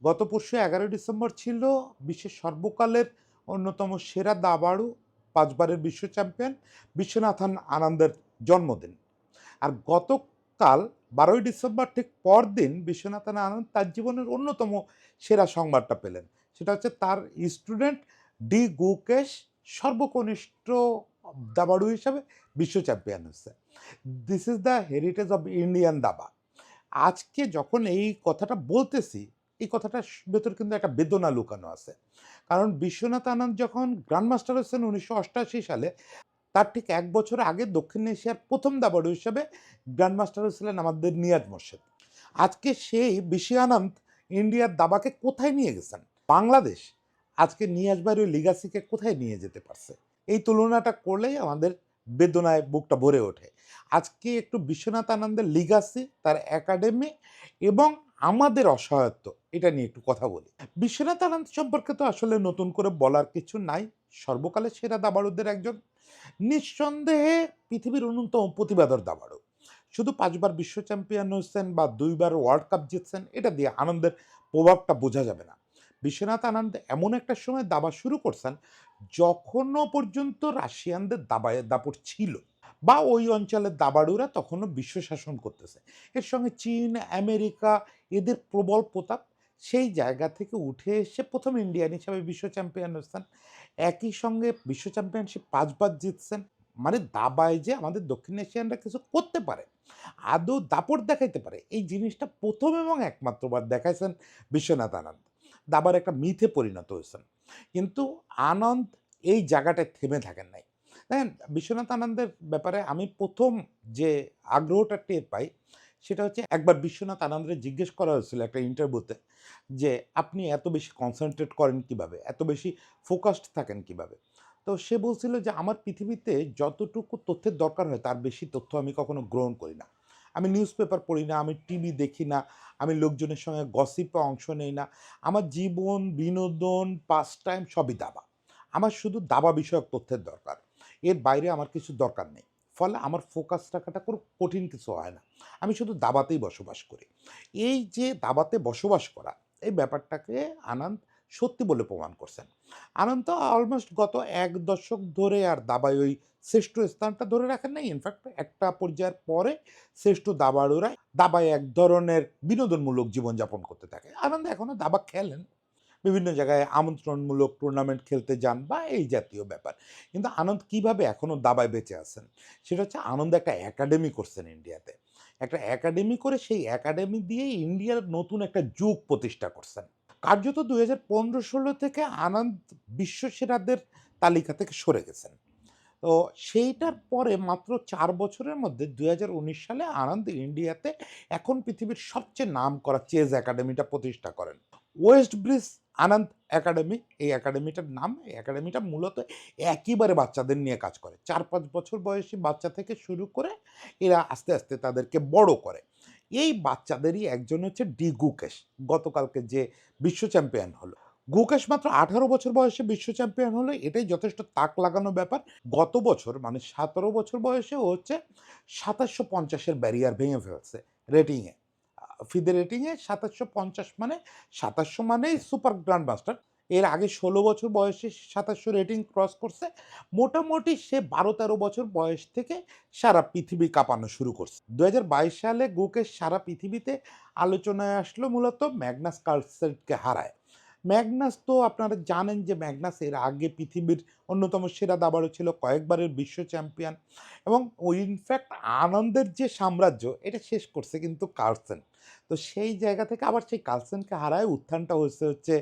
গত পরশু 11 ডিসেম্বর ছিল বিশ্বের সর্বকালের অন্যতম সেরা দাবাড়ু, 5 বারের বিশ্ব চ্যাম্পিয়ন বিশ্বনাথন আনন্দের জন্মদিন। আর গতকাল 12ই ডিসেম্বর ঠিক পরদিন বিশ্বনাথন আনন্দ তার জীবনের অন্যতম সেরা সংবাদটা পেলেন। সেটা হচ্ছে তার স্টুডেন্ট ডি গুকেশ সর্বকনিষ্ঠ দাবাড়ু হিসাবে বিশ্ব চ্যাম্পিয়ন হচ্ছে। This is the heritage of Indian দাবা। আজকে যখন এই কথাটা বলতেছি, এই কথাটার ভেতর কিন্তু একটা বেদনা লুকানো আছে। কারণ বিশ্বনাথ আনন্দ যখন গ্র্যান্ডমাস্টার হয়েছেন 1988 সালে, তার ঠিক ১ বছর আগে দক্ষিণ এশিয়ার প্রথম দাবাড়ু হিসেবে গ্র্যান্ডমাস্টার হয়েছিলেন আমাদের নিয়াজ মোর্শেদ। আজকে সেই বিশি আনন্দ ইন্ডিয়ার দাবাকে কোথায় নিয়ে গেছেন? বাংলাদেশ আজকে নিয়াজ ভাইয়ের ওই লিগাসিকে কোথায় নিয়ে যেতে পারছে? এই তুলনাটা করলেই আমাদের বেদনায় বুকটা ভরে ওঠে। আজকে একটু বিশ্বনাথ আনন্দের লিগাসি, তার একাডেমি এবং আমাদের অসহায়ত্ব, এটা নিয়ে একটু কথা বলি। বিশ্বনাথ আনন্দ সম্পর্কে তো আসলে নতুন করে বলার কিছু নাই। সর্বকালের সেরা দাবাড়ুদের একজন, নিঃসন্দেহে পৃথিবীর অন্যতম প্রতিভাধর দাবাড়ু। শুধু 5 বার বিশ্ব চ্যাম্পিয়ন হয়েছেন বা 2 বার ওয়ার্ল্ড কাপ জিতছেন, এটা দিয়ে আনন্দের প্রভাবটা বোঝা যাবে না। বিশ্বনাথ আনন্দ এমন একটা সময় দাবা শুরু করছেন যখনও পর্যন্ত রাশিয়ানদের দাপট ছিল, বা ওই অঞ্চলের দাবাড়ুরা তখনও বিশ্ব শাসন করতেছে। এর সঙ্গে চীন, আমেরিকা, এদের প্রবল প্রতাপ। সেই জায়গা থেকে উঠে এসে প্রথম ইন্ডিয়ান হিসাবে বিশ্ব চ্যাম্পিয়ন হচ্ছেন। একই সঙ্গে বিশ্ব চ্যাম্পিয়নশিপ 5 বার জিতছেন। মানে দাবায় যে আমাদের দক্ষিণ এশিয়ানরা কিছু করতে পারে, আদৌ দাপট দেখাইতে পারে, এই জিনিসটা প্রথম এবং একমাত্রবার দেখাইছেন বিশ্বনাথ আনন্দ। দাবার একটা মিথে পরিণত হয়েছেন। কিন্তু আনন্দ এই জায়গাটায় থেমে থাকেন নাই। দেখেন, বিশ্বনাথ আনন্দের ব্যাপারে আমি প্রথম যে আগ্রহটা টের পাই, সেটা হচ্ছে একবার বিশ্বনাথ আনন্দরে জিজ্ঞেস করা হয়েছিল একটা ইন্টারভিউতে যে, "আপনি এত বেশি কনসেনট্রেট করেন কিভাবে? এত বেশি ফোকাসড থাকেন কিভাবে?" তো সে বলছিল যে, "আমার পৃথিবীতে যতটুকু তথ্যের দরকার হয় তার বেশি তথ্য আমি কখনো গ্রহণ করি না। আমি নিউজ পেপার পড়ি না, আমি টিভি দেখি না, আমি লোকজনের সঙ্গে গসিপে অংশ নেই না। আমার জীবন, বিনোদন, পাস টাইম সবই দাবা। আমার শুধু দাবা বিষয়ক তথ্যের দরকার। এর বাইরে আমার কিছু দরকার নেই। ফলে আমার ফোকাস রাখাটা কোনো কঠিন কিছু হয় না। আমি শুধু দাবাতেই বসবাস করি।" এই যে দাবাতে বসবাস করা, এই ব্যাপারটাকে আনন্দ সত্যি বলে প্রমাণ করছেন। আনন্দ তো অলমোস্ট গত ১ দশক ধরে আর দাবায় ওই শ্রেষ্ঠ স্থানটা ধরে রাখেন নাই। ইনফ্যাক্ট একটা পর্যায়ের পরে শ্রেষ্ঠ দাবাড়ুরা দাবায় এক ধরনের বিনোদনমূলক জীবনযাপন করতে থাকে। আনন্দ এখনো দাবা খেলেন। বিভিন্ন জায়গায় আমন্ত্রণমূলক টুর্নামেন্ট খেলতে যান বা এই জাতীয় ব্যাপার। কিন্তু আনন্দ কিভাবে এখনো দাবায় বেঁচে আছেন? সেটা হচ্ছে আনন্দ একটা একাডেমি করছেন ইন্ডিয়াতে। একটা একাডেমি করে সেই একাডেমি দিয়েই ইন্ডিয়ার নতুন একটা যুগ প্রতিষ্ঠা করছেন। কার্যত ২০১৫-১৬ থেকে আনন্দ বিশ্বসেরাদের তালিকা থেকে সরে গেছেন। তো সেইটার পরে মাত্র ৪ বছরের মধ্যে ২০১৯ সালে আনন্দ ইন্ডিয়াতে এখন পৃথিবীর সবচেয়ে নামকরা চেস একাডেমিটা প্রতিষ্ঠা করেন। ওয়েস্ট ব্রিজ আনন্দ একাডেমি, এই একাডেমিটার নাম। এই একাডেমিটা মূলত একেবারে বাচ্চাদের নিয়ে কাজ করে। ৪-৫ বছর বয়সী বাচ্চা থেকে শুরু করে এরা আস্তে, আস্তে তাদেরকে বড় করে। এই বাচ্চাদেরই একজন হচ্ছে ডি গুকেশ, গতকালকে যে বিশ্ব চ্যাম্পিয়ন হলো। গুকেশ মাত্র ১৮ বছর বয়সে বিশ্ব চ্যাম্পিয়ন হলো, এটাই যথেষ্ট তাক লাগানো ব্যাপার। গত বছর মানে ১৭ বছর বয়সে ও হচ্ছে ২৭৫০ এর ব্যারিয়ার ভেঙে ফেলছে রেটিংয়ে। ফিদে রেটিংয়ে ২৭৫০ মানে ২৭০০ মানেই সুপার গ্র্যান্ড মাস্টার। এর আগে ১৬ বছর বয়সে ২৭০০ রেটিং ক্রস করছে। মোটামুটি সে ১২-১৩ বছর বয়স থেকে সারা পৃথিবী কাঁপানো শুরু করছে। ২০২২ সালে গুকেশ সারা পৃথিবীতে আলোচনায় আসলো মূলত ম্যাগনাস কার্লসেনকে হারায়। ম্যাগনাস তো আপনারা জানেন যে ম্যাগনাস এর আগে পৃথিবীর অন্যতম সেরা দাবাড়ু ছিল, কয়েকবারের বিশ্ব চ্যাম্পিয়ন এবং ও ইনফ্যাক্ট আনন্দের যে সাম্রাজ্য এটা শেষ করছে কিন্তু কার্লসেন। তো সেই জায়গা থেকে আবার সেই কার্লসেনকে হারায় উত্থানটা হচ্ছে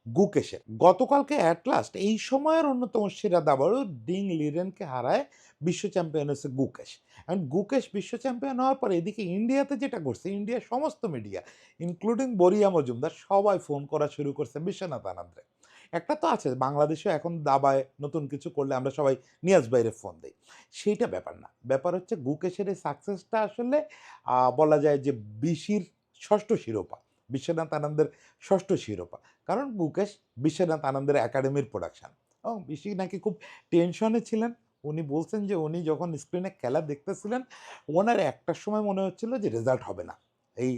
গুকেশের। গতকালকে অ্যাট লাস্ট এই সময়ের অন্যতম সেরা দাবাড়ু ডিং লিরেনকে হারায় বিশ্ব চ্যাম্পিয়ন হয়েছে গুকেশ। এখন গুকেশ বিশ্ব চ্যাম্পিয়ন হওয়ার পরে এদিকে ইন্ডিয়াতে যেটা করছে, ইন্ডিয়ার সমস্ত মিডিয়া ইনক্লুডিং বরিয়া মজুমদার সবাই ফোন করা শুরু করছে বিশ্বনাথ আনন্দরে। একটা তো আছে বাংলাদেশেও এখন দাবায় নতুন কিছু করলে আমরা সবাই নিয়াজ ভাইরে ফোন দেই। সেইটা ব্যাপার না। ব্যাপার হচ্ছে গুকেশের এই সাকসেসটা আসলে বলা যায় যে বিসির ৬ষ্ঠ শিরোপা। বিশ্বনাথ আনন্দের ৬ষ্ঠ শিরোপা। কারণ গুকেশ বিশ্বনাথ আনন্দের একাডেমির প্রোডাকশন। এবং বিসি নাকি খুব টেনশনে ছিলেন। উনি বলছেন যে উনি যখন স্ক্রিনে খেলা দেখতেছিলেন, ওনার একটার সময় মনে হচ্ছিল যে রেজাল্ট হবে না। এই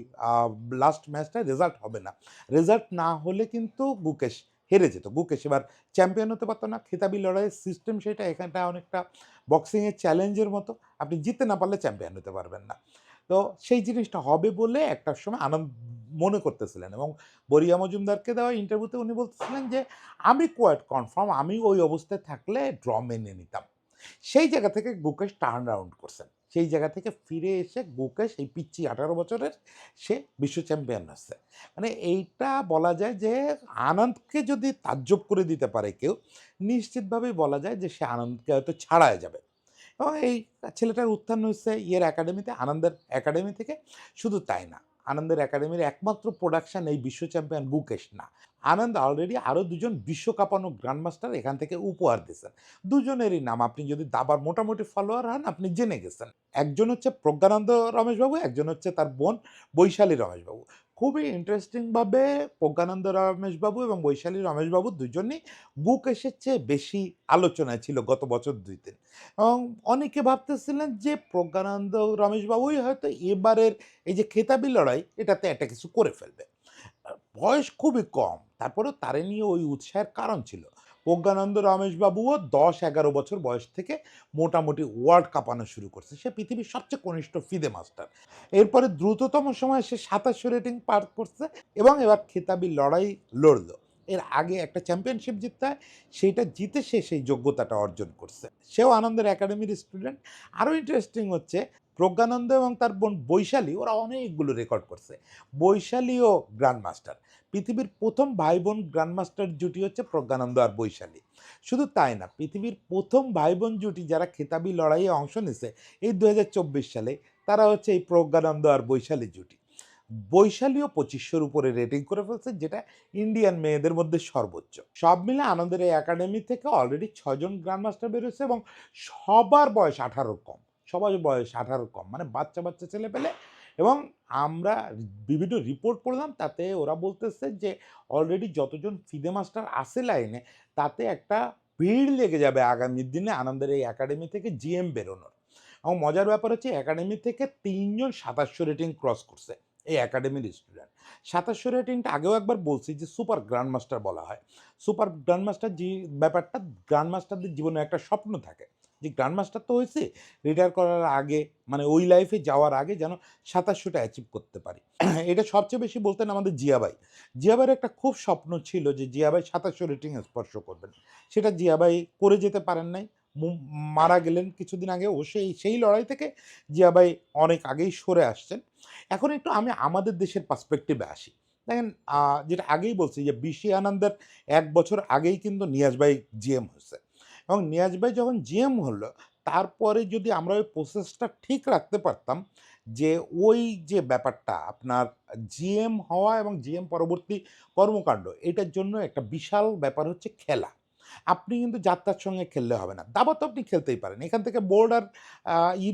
লাস্ট ম্যাচটা রেজাল্ট হবে না। রেজাল্ট না হলে কিন্তু গুকেশ হেরে যেত। গুকেশ এবার চ্যাম্পিয়ন হতে পারত না। খেতাবি লড়াইয়ের সিস্টেম সেটা, এখানটা অনেকটা বক্সিংয়ের চ্যালেঞ্জের মতো। আপনি জিততে না পারলে চ্যাম্পিয়ন হতে পারবেন না। তো সেই জিনিসটা হবে বলে একটা সময় আনন্দ মনে করতেছিলেন, এবং বরিয়া মজুমদারকে দেওয়া ইন্টারভিউতে উনি বলতেছিলেন যে, "আমি কোয়াইট কনফার্ম আমি ওই অবস্থায় থাকলে ড্র মেনে নিতাম।" সেই জায়গা থেকে গুকেশ টার্ন অ্যারাউন্ড করছেন। সেই জায়গা থেকে ফিরে এসে গুকেশ এই পিচ্চি ১৮ বছরের সে বিশ্ব চ্যাম্পিয়ন হচ্ছে। মানে এইটা বলা যায় যে আনন্দকে যদি তাজ্জব করে দিতে পারে কেউ, নিশ্চিতভাবেই বলা যায় যে সে আনন্দকে হয়তো ছাড়ায় যাবে। এবং এই ছেলেটার উত্থান হচ্ছে ইয়ের একাডেমিতে, আনন্দের একাডেমি থেকে। শুধু তাই না, আনন্দের একাডেমির একমাত্র প্রোডাকশন এই বিশ্ব চ্যাম্পিয়ন গুকেশ না। আনন্দ অলরেডি আরও দুজন বিশ্ব কাঁপানো গ্র্যান্ডমাস্টার এখান থেকে উপহার দিয়েছেন। দুজনেরই নাম আপনি যদি দাবার মোটামুটি ফলোয়ার হন আপনি জেনে গেছেন। একজন হচ্ছে প্রজ্ঞানন্দ রমেশবাবু, একজন হচ্ছে তার বোন বৈশালী রমেশবাবু। খুবই ইন্টারেস্টিংভাবে প্রজ্ঞানন্দ রমেশবাবু এবং বৈশালী রমেশবাবু দুজনই গুকেশের চেয়ে বেশি আলোচনায় ছিল গত বছর ২-৩। এবং অনেকে ভাবতেছিলেন যে প্রজ্ঞানন্দ রমেশবাবুই হয়তো এবারের এই যে খেতাবি লড়াই এটাতে একটা কিছু করে ফেলবে। বয়স খুবই কম, তারপরেও তারে নিয়ে ওই উৎসাহের কারণ ছিল। প্রজ্ঞানন্দ রমেশবাবুও ১০-১১ বছর বয়স থেকে মোটামুটি ওয়ার্ল্ড কাঁপানো শুরু করছে। সে পৃথিবীর সবচেয়ে কনিষ্ঠ ফিদে মাস্টার। এরপরে দ্রুততম সময়ে সে ২৭০০ রেটিং পার করছে এবং এবার খেতাবি লড়াই লড়ল। এর আগে একটা চ্যাম্পিয়নশিপ জিততে হয়, সেইটা জিতে সে সেই যোগ্যতাটা অর্জন করছে। সেও আনন্দের একাডেমির স্টুডেন্ট। আরও ইন্টারেস্টিং হচ্ছে প্রজ্ঞানন্দ এবং তার বোন বৈশালী ওরা অনেকগুলো রেকর্ড করছে। বৈশালীও গ্র্যান্ড মাস্টার। পৃথিবীর প্রথম ভাই বোন গ্র্যান্ডমাস্টার জুটি হচ্ছে প্রজ্ঞানন্দ আর বৈশালী। শুধু তাই না, পৃথিবীর প্রথম ভাই বোন জুটি যারা খেতাবি লড়াইয়ে অংশ নিছে এই ২০২৪ সালে, তারা হচ্ছে এই প্রজ্ঞানন্দ আর বৈশালী জুটি। বৈশালীও ২৫০০-র উপরে রেটিং করে ফেলছে, যেটা ইন্ডিয়ান মেয়েদের মধ্যে সর্বোচ্চ। সব মিলে আনন্দের এই একাডেমি থেকে অলরেডি ৬ জন গ্র্যান্ডমাস্টার বেরোচ্ছে এবং সবার বয়স ১৮ কম। সবার বয়স ১৮ কম, মানে বাচ্চা বাচ্চা ছেলে পেলে। এবং আমরা বিভিন্ন রিপোর্ট পড়লাম, তাতে ওরা বলতেছে যে অলরেডি যতজন ফিদে মাস্টার আছে লাইনে, তাতে একটা ভিড় লেগে যাবে আগামী দিনে আনন্দের এই একাডেমি থেকে জিএম বেরোনোর। এবং মজার ব্যাপার হচ্ছে একাডেমি থেকে ৩ জন ২৭০০ রেটিং ক্রস করছে এই একাডেমির স্টুডেন্ট। ২৭০০ রেটিংটা আগেও একবার বলছি যে সুপার গ্র্যান্ড মাস্টার বলা হয়। সুপার গ্র্যান্ড মাস্টার যে ব্যাপারটা, গ্র্যান্ড মাস্টারদের জীবনে একটা স্বপ্ন থাকে যে গ্র্যান্ড মাস্টার তো হয়েছে, রিটায়ার করার আগে মানে ওই লাইফে যাওয়ার আগে যেন ২৭০০টা অ্যাচিভ করতে পারি। এটা সবচেয়ে বেশি বলতেন আমাদের জিয়াবাই। জিয়াবাইয়ের একটা খুব স্বপ্ন ছিল যে জিয়াবাই ২৭০০ রেটিং স্পর্শ করবেন। সেটা জিয়াবাই করে যেতে পারেন নাই। মারা গেলেন কিছুদিন আগে। ও সেই লড়াই থেকে জিয়াবাই অনেক আগেই সরে আসছেন। এখন একটু আমি আমাদের দেশের পার্সপেক্টিভে আসি। দেখেন, যেটা আগেই বলছি যে বিশি আনন্দের ১ বছর আগেই কিন্তু নিয়াজ ভাই জিএম হয়েছে। এবং নিয়াজ ভাই যখন জিএম হলো, তারপরে যদি আমরা ওই প্রসেসটা ঠিক রাখতে পারতাম, যে ওই যে ব্যাপারটা আপনার জিএম হওয়া এবং জিএম পরবর্তী কর্মকাণ্ড, এটার জন্য একটা বিশাল ব্যাপার হচ্ছে খেলা। আপনি কিন্তু যাত্রার সঙ্গে খেললে হবে না। দাবা তো আপনি খেলতেই পারেন। এখান থেকে বোর্ড আর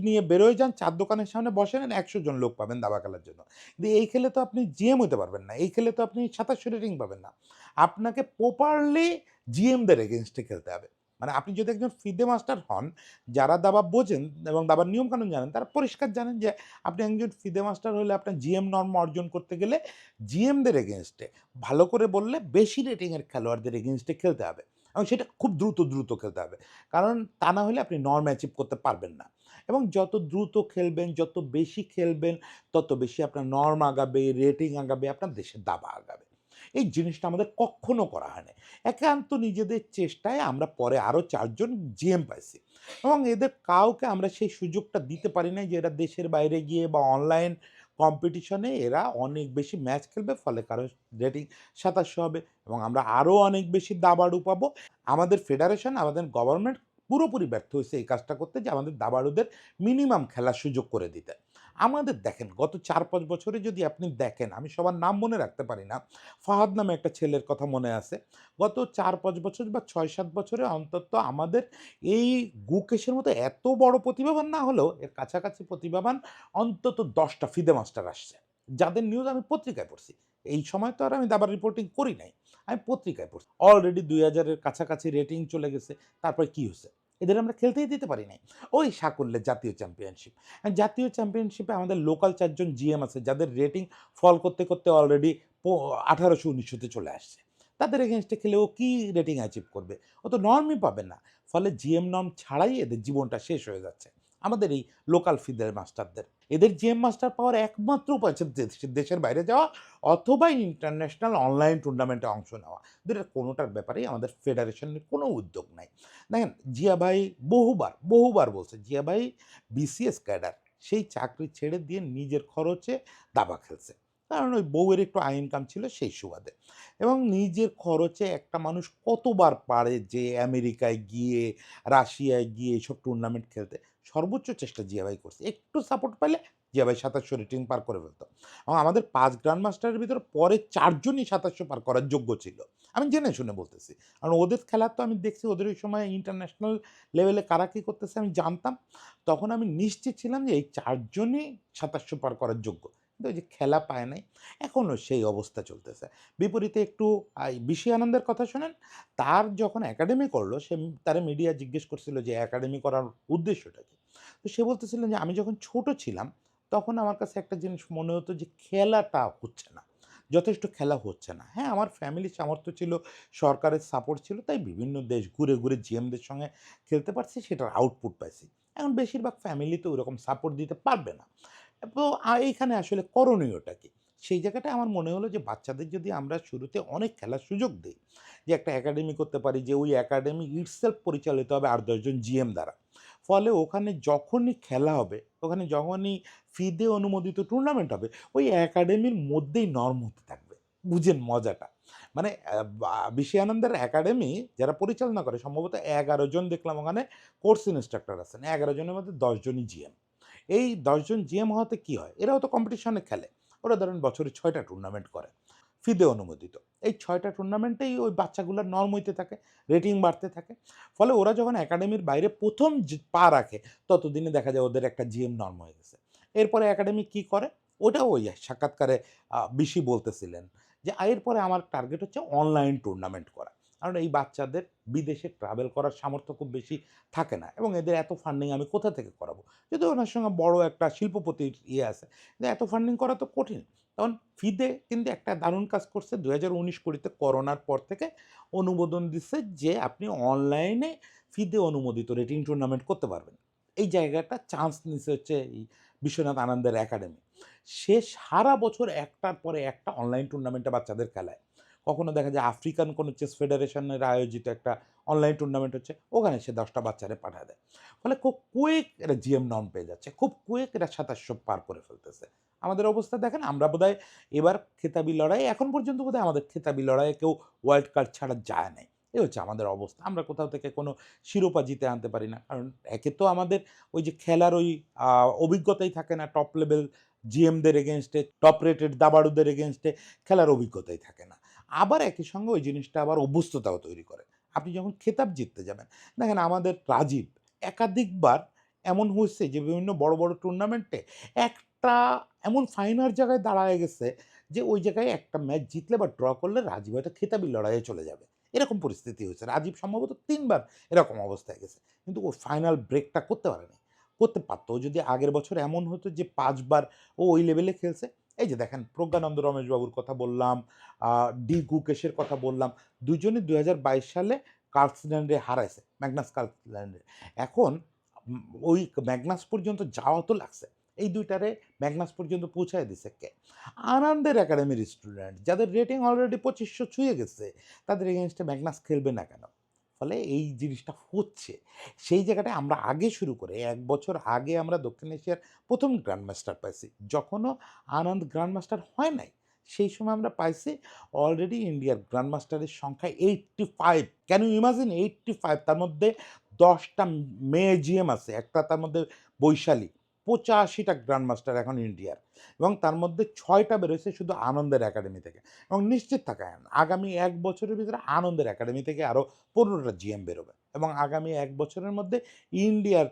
নিয়ে বেরোয় যান, ৪ দোকানের সামনে বসে নেন, ১০০ জন লোক পাবেন দাবা খেলার জন্য। কিন্তু এই খেলে তো আপনি জিএম হতে পারবেন না। এই খেলে তো আপনি ২৭০০ রেটিং পাবেন না। আপনাকে প্রপারলি জিএমদের এগেইনস্টে খেলতে হবে। মানে আপনি যদি একজন ফিদে মাস্টার হন, যারা দাবা বোঝেন এবং দাবার নিয়মকানুন জানেন, তারা পরিষ্কার জানেন যে আপনি একজন ফিদে মাস্টার হলে আপনার জিএম নর্ম অর্জন করতে গেলে জিএমদের এগেইনস্টে, ভালো করে বললে বেশি রেটিংয়ের খেলোয়াড়দের এগেইনস্টে খেলতে হবে। এবং সেটা খুব দ্রুত খেলতে হবে। কারণ তা না হলে আপনি নর্ম অ্যাচিভ করতে পারবেন না। এবং যত দ্রুত খেলবেন, যত বেশি খেলবেন, তত বেশি আপনার নর্ম আগাবে, রেটিং আগাবে, আপনার দেশের দাবা আগাবে। এই জিনিসটা আমাদের কক্ষনো করা হয় নাই। একান্ত নিজেদের চেষ্টায় আমরা পরে আরও ৪ জন জিএম পাইছি। এবং এদের কাউকে আমরা সেই সুযোগটা দিতে পারি নাই যে এরা দেশের বাইরে গিয়ে বা অনলাইন কম্পিটিশনে এরা অনেক বেশি ম্যাচ খেলবে, ফলে কারো রেটিং ২৭০০ হবে এবং আমরা আরও অনেক বেশি দাবাড়ু পাবো। আমাদের ফেডারেশন, আমাদের গভর্নমেন্ট পুরোপুরি ব্যর্থ হয়েছে এই কাজটা করতে, যে আমাদের দাবাড়ুদের মিনিমাম খেলার সুযোগ করে দিতে। আমাদের দেখেন গত ৪-৫ বছরে যদি আপনি দেখেন, আমি সবার নাম মনে রাখতে পারি না। ফাহাদ নামে একটা ছেলের কথা মনে আছে। গত ৪-৫ বছর বা ৬-৭ বছরে অন্তত আমাদের এই গুকেশের মতো এত বড় প্রতিভাবান না হলেও এর কাছাকাছি প্রতিভাবান অন্তত ১০টা ফিদে মাস্টার আসছে। যাদের নিউজ আমি পত্রিকায় পড়ছি। এই সময় তো আর আমি দাবার রিপোর্টিং করি নাই। আমি পত্রিকায় পড়ছি। অলরেডি ২০০০ এর কাছাকাছি রেটিং চলে গেছে। তারপরে কি হইছে? এদের আমরা খেলতেই দিতে পারি নাই। ওই সাকুল্যের জাতীয় চ্যাম্পিয়নশিপ। জাতীয় চ্যাম্পিয়নশিপে আমাদের লোকাল ৪ জন জিএম আছে যাদের রেটিং ফল করতে, করতে অলরেডি ১৮০০-১৯০০ তে চলে আসছে। তাদের এগেইনস্টে খেলে ও কি রেটিং অ্যাচিভ করবে? ও তো নর্মই পাবে না। ফলে জিএম নর্ম ছাড়াই এদের জীবনটা শেষ হয়ে যাচ্ছে। আমাদের এই লোকাল ফিল্ডের মাস্টারদের। এদের জিএম মাস্টার পাওয়ার একমাত্র উপায় হচ্ছে দেশের বাইরে যাওয়া অথবা ইন্টারন্যাশনাল অনলাইন টুর্নামেন্টে অংশ নেওয়া। দুইটার কোনোটার ব্যাপারেই আমাদের ফেডারেশনের কোনো উদ্যোগ নাই। দেখেন জিয়া ভাই বহুবার বলছে জিয়া ভাই বিসিএস ক্যাডার। সেই চাকরি ছেড়ে দিয়ে নিজের খরচে দাবা খেলছে। কারণ ওই বউয়ের একটু ইনকাম ছিল সেই সুবাদে। এবং নিজের খরচে একটা মানুষ কতবার পারে যে আমেরিকায় গিয়ে, রাশিয়ায় গিয়ে এসব টুর্নামেন্ট খেলতে। সর্বোচ্চ চেষ্টা জিয়া ভাই করছে। একটু সাপোর্ট পাইলে জিয়া ভাই ২৭০০ রেটিং পার করে ফেলত। এবং আমাদের ৫ গ্র্যান্ড মাস্টারের ভিতরে পরে ৪ জনই ২৭০০ পার করার যোগ্য ছিল। আমি জেনে শুনে বলতেছি। কারণ ওদের খেলা তো আমি দেখছি ওদের ওই সময় ইন্টারন্যাশনাল লেভেলে কারা কী করতেছে আমি জানতাম। তখন আমি নিশ্চিত ছিলাম যে এই ৪ জনই ২৭০০ পার করার যোগ্য। কিন্তু ওই যে খেলা পায় নাই, এখনও সেই অবস্থা চলতেছে। বিপরীতে একটু বিশি আনন্দের কথা শোনেন। তার যখন একাডেমি করলো তারে মিডিয়া জিজ্ঞেস করছিল যে একাডেমি করার উদ্দেশ্যটা কী? তো সে বলতেছিলেন যে আমি যখন ছোট ছিলাম তখন আমার কাছে একটা জিনিস মনে হতো যে খেলাটা হচ্ছে না। যথেষ্ট খেলা হচ্ছে না। হ্যাঁ, আমার ফ্যামিলির সামর্থ্য ছিল, সরকারের সাপোর্ট ছিল, তাই বিভিন্ন দেশ ঘুরে, ঘুরে জিএমদের সঙ্গে খেলতে পারছি, সেটার আউটপুট পাইছি। এখন বেশিরভাগ ফ্যামিলি তো ওইরকম সাপোর্ট দিতে পারবে না। তো এইখানে আসলে করণীয়টা কী? সেই জায়গাটায় আমার মনে হলো যে বাচ্চাদের যদি আমরা শুরুতে অনেক খেলার সুযোগ দেই, যে একটা একাডেমি করতে পারি যে ওই একাডেমি ইটসেলফ পরিচালিত হবে ৮-১০ জন জিএম দ্বারা। ফলে ওখানে যখনই খেলা হবে, ওখানে যখনই ফিদে অনুমোদিত টুর্নামেন্ট হবে, ওই একাডেমির মধ্যেই নরম হতে থাকবে। বুঝেন মজাটা। মানে বিশি আনন্দের একাডেমি যারা পরিচালনা করে সম্ভবত ১১ জন দেখলাম ওখানে কোর্স ইন্সট্রাক্টর আছেন। ১১ জনের মধ্যে ১০ জনই জিএম। এই ১০ জন জিএম হওয়াতে কি হয়? এরাও তো কম্পিটিশনে খেলে। ওরা ধরেন বছরে ৬ টা টুর্নামেন্ট করে। ফিদে অনুমোদিত। এই ৬ টা টুর্নামেন্টেই ওই বাচ্চাগুলার নরম হইতে থাকে, রেটিং বাড়তে থাকে। ফলে ওরা যখন একাডেমির বাইরে ১ম পা রাখে, ততদিনে দেখা যায় ওদের একটা জিএম নরম হয়ে গেছে। এরপরে একাডেমি কি করে? ওটাও ওই সাক্ষাৎকারে বিশি বলতেছিলেন যে, এরপরে আমার টার্গেট হচ্ছে অনলাইন টুর্নামেন্ট করা।" কারণ এই বাচ্চাদের বিদেশে ট্রাভেল করার সামর্থ্য খুব বেশি থাকে না এবং এদের এত ফান্ডিং আমি কোথা থেকে করাবো? যদিও ওনার সঙ্গে বড় একটা শিল্পপতির আছে। কিন্তু এত ফান্ডিং করা তো কঠিন। তখন ফিদে কিন্তু একটা দারুণ কাজ করছে ২০১৯-২০ করোনার পর থেকে অনুমোদন দিচ্ছে যে আপনি অনলাইনে ফিদে অনুমোদিত রেটিং টুর্নামেন্ট করতে পারবেন। এই জায়গাটা চান্স নিছে হচ্ছে এই বিশ্বনাথ আনন্দের একাডেমি। সে সারা বছর একটার পরে একটা অনলাইন টুর্নামেন্টে বাচ্চাদের খেলায়। কখনো দেখা যায় আফ্রিকান কোনো চেস ফেডারেশনের আয়োজিত একটা অনলাইন টুর্নামেন্ট হচ্ছে, ওখানে সে ১০ টা বাচ্চারে পাঠায় দেয়। ফলে খুব কুইক এরা জিএম নর্ম পেয়ে যাচ্ছে। খুব কুইক এরা ২৭০০ পার করে ফেলতেছে। আমাদের অবস্থা দেখেন আমরা বোধহয় এবার খেতাবি লড়াই এখন পর্যন্ত বোধহয় আমাদের খেতাবি লড়াইয়ে কেউ ওয়াইল্ড কার্ড ছাড়া যায় নাই। এই হচ্ছে আমাদের অবস্থা। আমরা কোথাও থেকে কোনো শিরোপা জিতে আনতে পারি না। কারণ একে তো আমাদের ওই যে খেলার ওই অভিজ্ঞতাই থাকে না টপ লেভেল জিএমদের এগেইনস্টে, টপ রেটেড দাবাড়ুদের এগেইনস্টে খেলার অভিজ্ঞতাই থাকে না। আবার একই সঙ্গে ওই জিনিসটা আবার অভ্যস্ততাও তৈরি করে। আপনি যখন খেতাব জিততে যাবেন, দেখেন আমাদের রাজীব একাধিকবার এমন হইছে যে বিভিন্ন বড়, বড় টুর্নামেন্টে একটা এমন ফাইনাল জায়গায় দাঁড়ায় গেছে যে ওই জায়গায় একটা ম্যাচ জিতলে বা ড্র করলে রাজীব হয়তো খেতাবি লড়াইয়ে চলে যাবে। এরকম পরিস্থিতি হয়েছে। রাজীব সম্ভবত ৩ বার এরকম অবস্থায় গেছে। কিন্তু ও ফাইনাল ব্রেকটা করতে পারেনি। করতে পারত। ও যদি আগের বছর এমন হতো যে ৫ বার ও ওই লেভেলে খেলছে। এই যে দেখেন প্রজ্ঞানন্দ রমেশবাবুর কথা বললাম, আ গুকেশের কথা বললাম। দুজনই ২০২২ সালে কার্লসল্যান্ডে হারাইছে। ম্যাগনাস কার্লসল্যান্ডে। এখন উম ওই ম্যাগনাস পর্যন্ত যাওয়া তো লাগছে। এই ২ টারে ম্যাগনাস পর্যন্ত পৌঁছায় দিছে কে? আনন্দের একাডেমির স্টুডেন্ট যাদের রেটিং অলরেডি ২৫০০ ছুঁয়ে গেছে। তাদের এগেইনস্টে ম্যাগনাস খেলবে না কেন? ফলে এই জিনিসটা হচ্ছে। সেই জায়গাটায় আমরা আগে শুরু করে ১ বছর আগে আমরা দক্ষিণ এশিয়ার ১ম গ্র্যান্ড মাস্টার পাইছি। যখনও আনন্দ গ্র্যান্ড মাস্টার হয় নাই, সেই সময় আমরা পাইছি অলরেডি ইন্ডিয়ার গ্র্যান্ড মাস্টারের সংখ্যা ৮৫। ক্যান ইউ ইমাজিন ৮৫ তার মধ্যে ১০ টা মেয়ে জিএম আছে। একটা তার মধ্যে বৈশালী। ৮৫ টা গ্র্যান্ড মাস্টার এখন ইন্ডিয়ার এবং তার মধ্যে ৬ টা বেরোইছে শুধু আনন্দের একাডেমি থেকে এবং নিশ্চিত থাকেন আগামী ১ বছরের ভিতরে আনন্দের একাডেমি থেকে আরও ১৫ টা জিএম বেরোবে এবং আগামী ১ বছরের মধ্যে ইন্ডিয়ার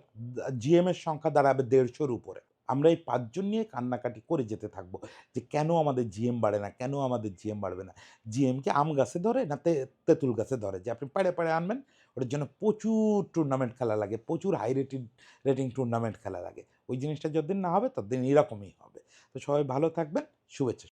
জিএম এর সংখ্যা দাঁড়াবে ১৫০'র উপরে। আমরা এই ৫ জন নিয়ে কান্নাকাটি করে যেতে থাকবো যে কেন আমাদের জিএম বাড়ে না, কেন আমাদের জিএম বাড়বে না? জিএম কি আম গাছে ধরে না তেঁতুল গাছে ধরে যে আপনি পাড়ে, পাড়ে আনবেন ওটার জন্য প্রচুর টুর্নামেন্ট খেলা লাগে, প্রচুর হাই রেটিং টুর্নামেন্ট খেলা লাগে। ওই জিনিসটা যতদিন না হবে ততদিন এরকমই হবে। তো সবাই ভালো থাকবেন, শুভেচ্ছা।